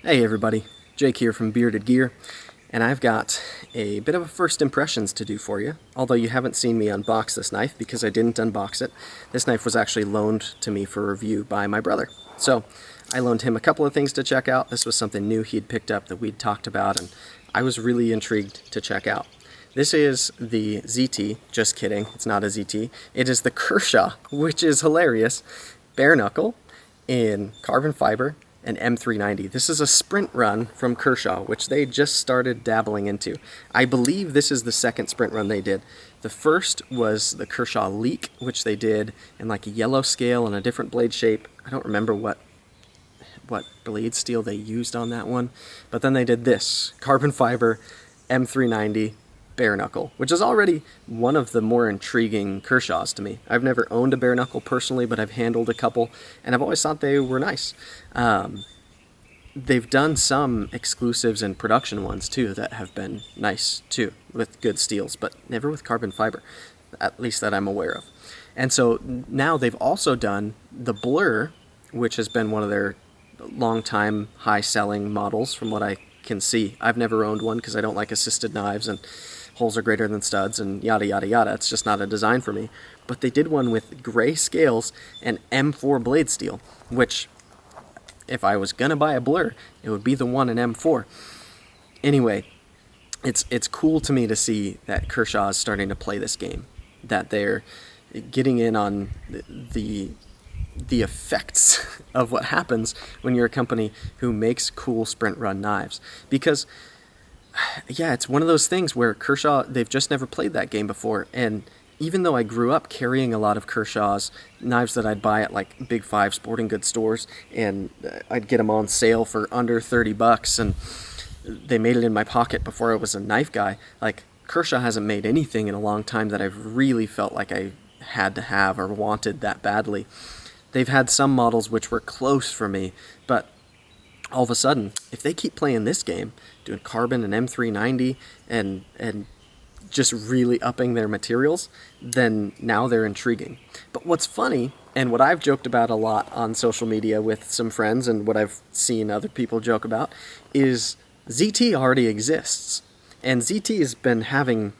Hey everybody, Jake here from Bearded Gear, and I've got a bit of a first impressions to do for you, although you haven't seen me unbox this knife because I didn't unbox it. This knife was actually loaned to me for review by my brother. So I loaned him a couple of things to check out. This was something new he'd picked up that we'd talked about, and I was really intrigued to check out. This is the ZT, just kidding, it's not a ZT. It is the Kershaw, which is hilarious, bare knuckle in carbon fiber and M390. This is a sprint run from Kershaw, which they just started dabbling into. I believe this is the second sprint run they did. The first was the Kershaw Leak, which they did in like a yellow scale and a different blade shape. I don't remember what blade steel they used on that one, but then they did this carbon fiber M390 bare knuckle, which is already one of the more intriguing Kershaws to me. I've never owned a bare knuckle personally, but I've handled a couple, and I've always thought they were nice. They've done some exclusives and production ones too that have been nice too, with good steels, but never with carbon fiber, at least that I'm aware of. And so now they've also done the Blur, which has been one of their long-time high-selling models from what I can see. I've never owned one because I don't like assisted knives and holes are greater than studs and yada yada yada. It's just not a design for me. But they did one with gray scales and M4 blade steel, which if I was gonna buy a Blur, it would be the one in M4. Anyway, it's cool to me to see that Kershaw is starting to play this game, that they're getting in on the effects of what happens when you're a company who makes cool sprint run knives. Because yeah, it's one of those things where Kershaw, they've just never played that game before, and even though I grew up carrying a lot of Kershaw's knives that I'd buy at like Big Five sporting goods stores, and I'd get them on sale for under 30 bucks, and they made it in my pocket before I was a knife guy, like Kershaw hasn't made anything in a long time that I've really felt like I had to have or wanted that badly. They've had some models which were close for me, but all of a sudden, if they keep playing this game, doing carbon and M390 and just really upping their materials, then now they're intriguing. But what's funny, and what I've joked about a lot on social media with some friends and what I've seen other people joke about, is ZT already exists. And ZT has been having,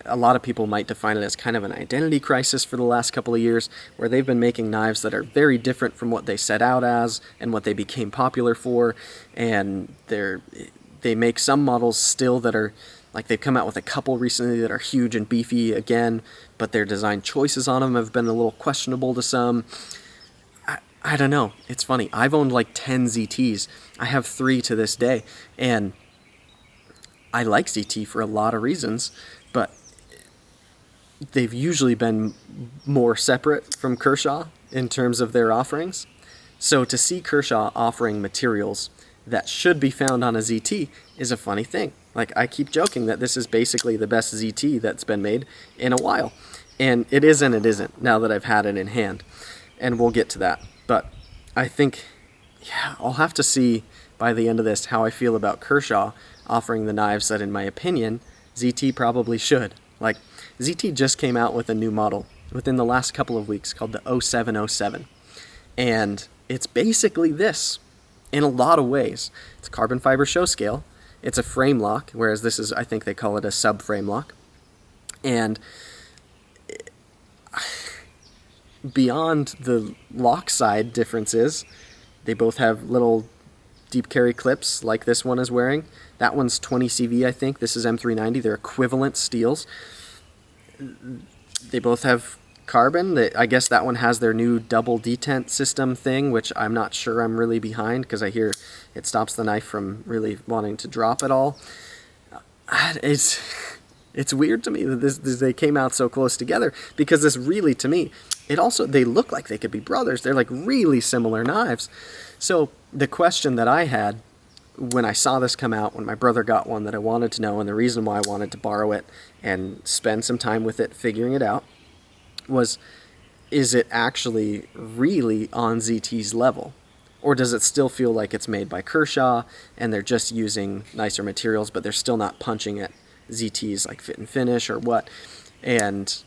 a lot of people might define it as kind of an identity crisis for the last couple of years, where they've been making knives that are very different from what they set out as and what they became popular for, and they make some models still that are, like they've come out with a couple recently that are huge and beefy again, but their design choices on them have been a little questionable to some. I don't know, it's funny, I've owned like 10 ZTs, I have 3 to this day, and I like ZT for a lot of reasons, but they've usually been more separate from Kershaw in terms of their offerings. So to see Kershaw offering materials that should be found on a ZT is a funny thing. Like, I keep joking that this is basically the best ZT that's been made in a while. And it is and it isn't, now that I've had it in hand. And we'll get to that. But I think, yeah, I'll have to see by the end of this how I feel about Kershaw offering the knives that, in my opinion, ZT probably should. Like, ZT just came out with a new model within the last couple of weeks called the 0707. And it's basically this in a lot of ways. It's carbon fiber show scale. It's a frame lock, whereas this is, I think they call it a sub-frame lock. And beyond the lock side differences, they both have little deep carry clips like this one is wearing. That one's 20 CV, I think. This is M390. They're equivalent steels. They both have carbon. I guess that one has their new double detent system thing, which I'm not sure I'm really behind, because I hear it stops the knife from really wanting to drop at all. It's weird to me that they came out so close together, because this really, to me, they look like they could be brothers. They're like really similar knives. So the question that I had when I saw this come out, when my brother got one that I wanted to know, and the reason why I wanted to borrow it and spend some time with it figuring it out, was, is it actually really on ZT's level? Or does it still feel like it's made by Kershaw and they're just using nicer materials, but they're still not punching at ZT's like fit and finish or what? And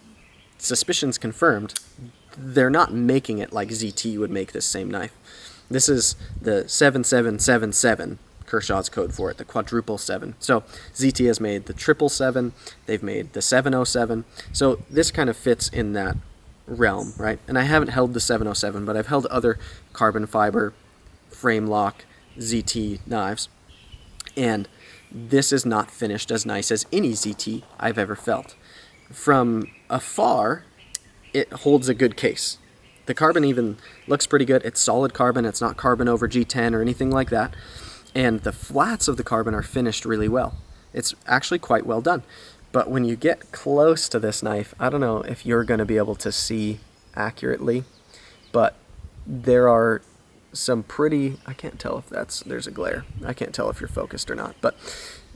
suspicions confirmed, they're not making it like ZT would make this same knife. This is the 7777, Kershaw's code for it, the quadruple 7. So ZT has made the 777, they've made the 707. So this kind of fits in that realm, right? And I haven't held the 707, but I've held other carbon fiber frame lock ZT knives, and this is not finished as nice as any ZT I've ever felt. From afar, it holds a good case. The carbon even looks pretty good. It's solid carbon. It's not carbon over G10 or anything like that. And the flats of the carbon are finished really well. It's actually quite well done. But when you get close to this knife, I don't know if you're going to be able to see accurately, but there are some pretty, I can't tell if there's a glare. I can't tell if you're focused or not, but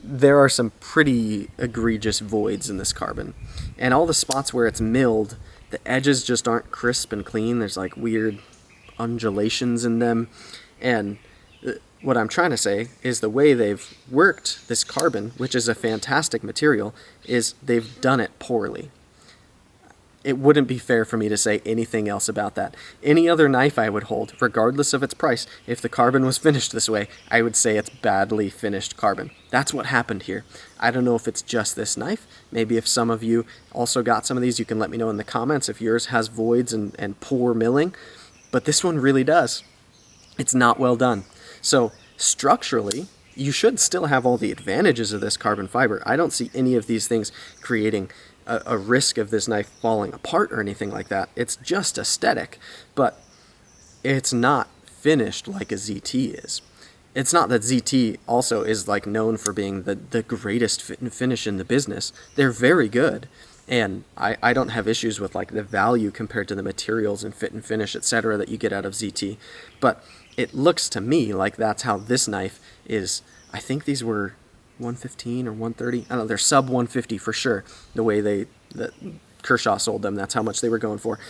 there are some pretty egregious voids in this carbon. And all the spots where it's milled, the edges just aren't crisp and clean. There's like weird undulations in them. And what I'm trying to say is the way they've worked this carbon, which is a fantastic material, is they've done it poorly. It wouldn't be fair for me to say anything else about that. Any other knife I would hold, regardless of its price, if the carbon was finished this way, I would say it's badly finished carbon. That's what happened here. I don't know if it's just this knife. Maybe if some of you also got some of these, you can let me know in the comments if yours has voids and poor milling. But this one really does. It's not well done. So structurally, you should still have all the advantages of this carbon fiber. I don't see any of these things creating a risk of this knife falling apart or anything like that. It's just aesthetic, but it's not finished like a ZT is. It's not that ZT also is like known for being the greatest fit and finish in the business. They're very good, and I don't have issues with like the value compared to the materials and fit and finish, etc., that you get out of ZT. But it looks to me like that's how this knife is. I think these were 115 or 130. I don't know, they're sub 150 for sure. The way that Kershaw sold them, that's how much they were going for.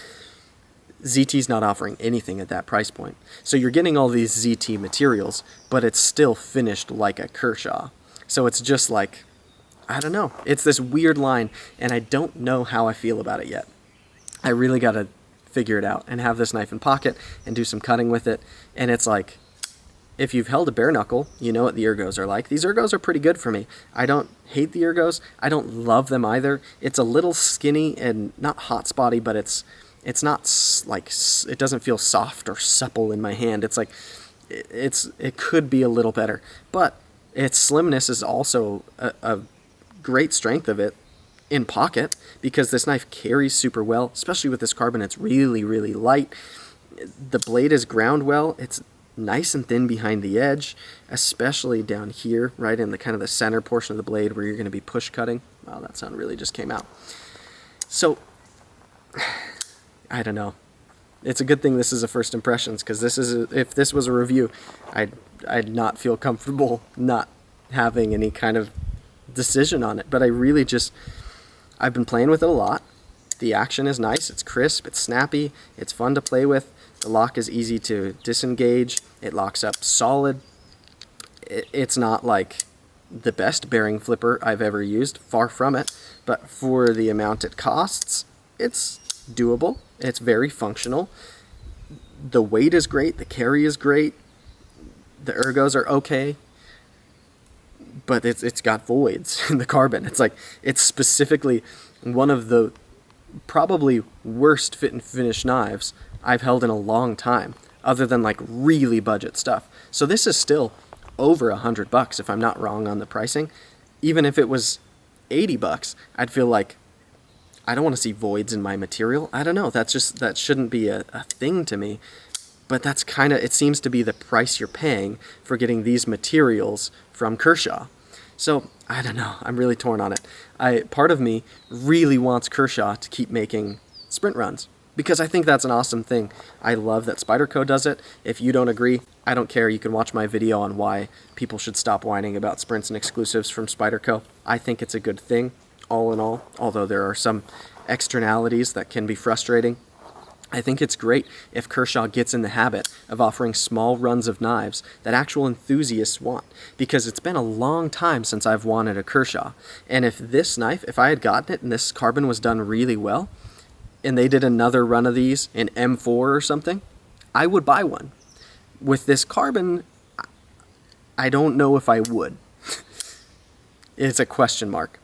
ZT's not offering anything at that price point. So you're getting all these ZT materials, but it's still finished like a Kershaw. So it's just like, I don't know. It's this weird line, and I don't know how I feel about it yet. I really got to figure it out and have this knife in pocket and do some cutting with it. And it's like, if you've held a bare knuckle, you know what the ergos are like. These ergos are pretty good for me. I don't hate the ergos. I don't love them either. It's a little skinny and not hot spotty, but it's not like, it doesn't feel soft or supple in my hand. It's like, it could be a little better, but its slimness is also a great strength of it in pocket, because this knife carries super well, especially with this carbon. It's really, really light. The blade is ground well. It's nice and thin behind the edge, especially down here, right in the kind of the center portion of the blade where you're going to be push cutting. Wow, that sound really just came out. So, I don't know. It's a good thing this is a first impressions, because if this was a review, I'd not feel comfortable not having any kind of decision on it. But I really I've been playing with it a lot. The action is nice. It's crisp. It's snappy. It's fun to play with. The lock is easy to disengage. It locks up solid. It's not like the best bearing flipper I've ever used, far from it, but for the amount it costs, it's doable. It's very functional. The weight is great. The carry is great. The ergos are okay, but it's got voids in the carbon. It's specifically one of the probably worst fit and finish knives I've held in a long time, other than like really budget stuff. So this is still over $100 if I'm not wrong on the pricing. Even if it was $80, I'd feel like I don't want to see voids in my material. I don't know. That shouldn't be a thing to me. But that's it seems to be the price you're paying for getting these materials from Kershaw. So I don't know. I'm really torn on it. Part of me really wants Kershaw to keep making sprint runs, because I think that's an awesome thing. I love that Spyderco does it. If you don't agree, I don't care. You can watch my video on why people should stop whining about sprints and exclusives from Spyderco. I think it's a good thing, all in all, although there are some externalities that can be frustrating. I think it's great if Kershaw gets in the habit of offering small runs of knives that actual enthusiasts want, because it's been a long time since I've wanted a Kershaw. And if this knife, if I had gotten it and this carbon was done really well, and they did another run of these in M4 or something, I would buy one. With this carbon, I don't know if I would. It's a question mark.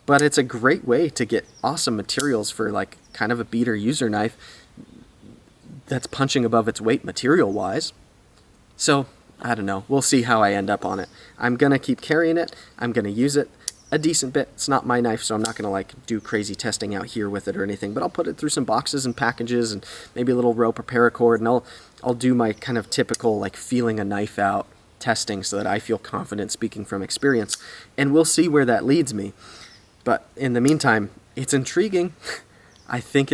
But it's a great way to get awesome materials for like kind of a beater user knife that's punching above its weight material-wise. So, I don't know. We'll see how I end up on it. I'm going to keep carrying it. I'm going to use it a decent bit. It's not my knife, so I'm not going to like do crazy testing out here with it or anything, but I'll put it through some boxes and packages and maybe a little rope or paracord, and I'll do my kind of typical like feeling a knife out testing so that I feel confident speaking from experience, and we'll see where that leads me. But in the meantime, it's intriguing. I think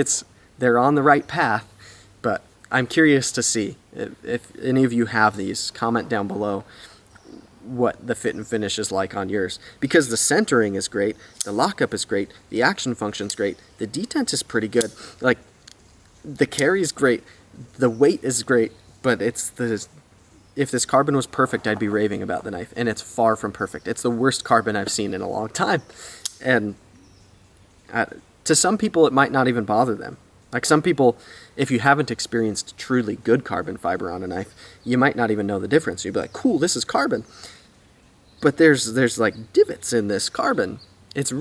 they're on the right path, but I'm curious to see if any of you have these. Comment down below what the fit and finish is like on yours, because the centering is great, the lockup is great, the action function's great, the detent is pretty good, like the carry is great, the weight is great, but if this carbon was perfect, I'd be raving about the knife, and it's far from perfect. It's the worst carbon I've seen in a long time, and to some people it might not even bother them. Like some people, if you haven't experienced truly good carbon fiber on a knife, you might not even know the difference. You'd be like, cool, this is carbon. But there's like divots in this carbon. It's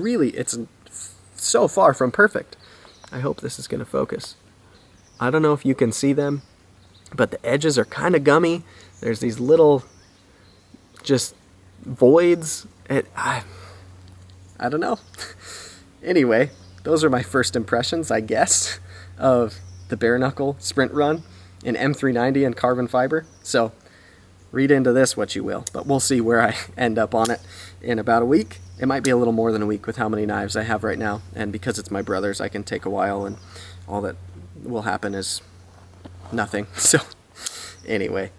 so far from perfect. I hope this is going to focus. I don't know if you can see them, but the edges are kind of gummy. There's these little just voids. I don't know. Anyway, those are my first impressions, I guess, of the Bareknuckle Sprint Run in M390 and carbon fiber. So read into this what you will, but we'll see where I end up on it in about a week. It might be a little more than a week with how many knives I have right now, and because it's my brother's, I can take a while, and all that will happen is nothing. So anyway,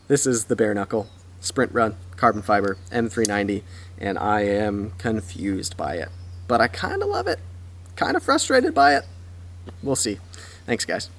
this is the Bareknuckle Sprint Run carbon fiber M390, and I am confused by it, but I kind of love it, kind of frustrated by it. We'll see. Thanks, guys.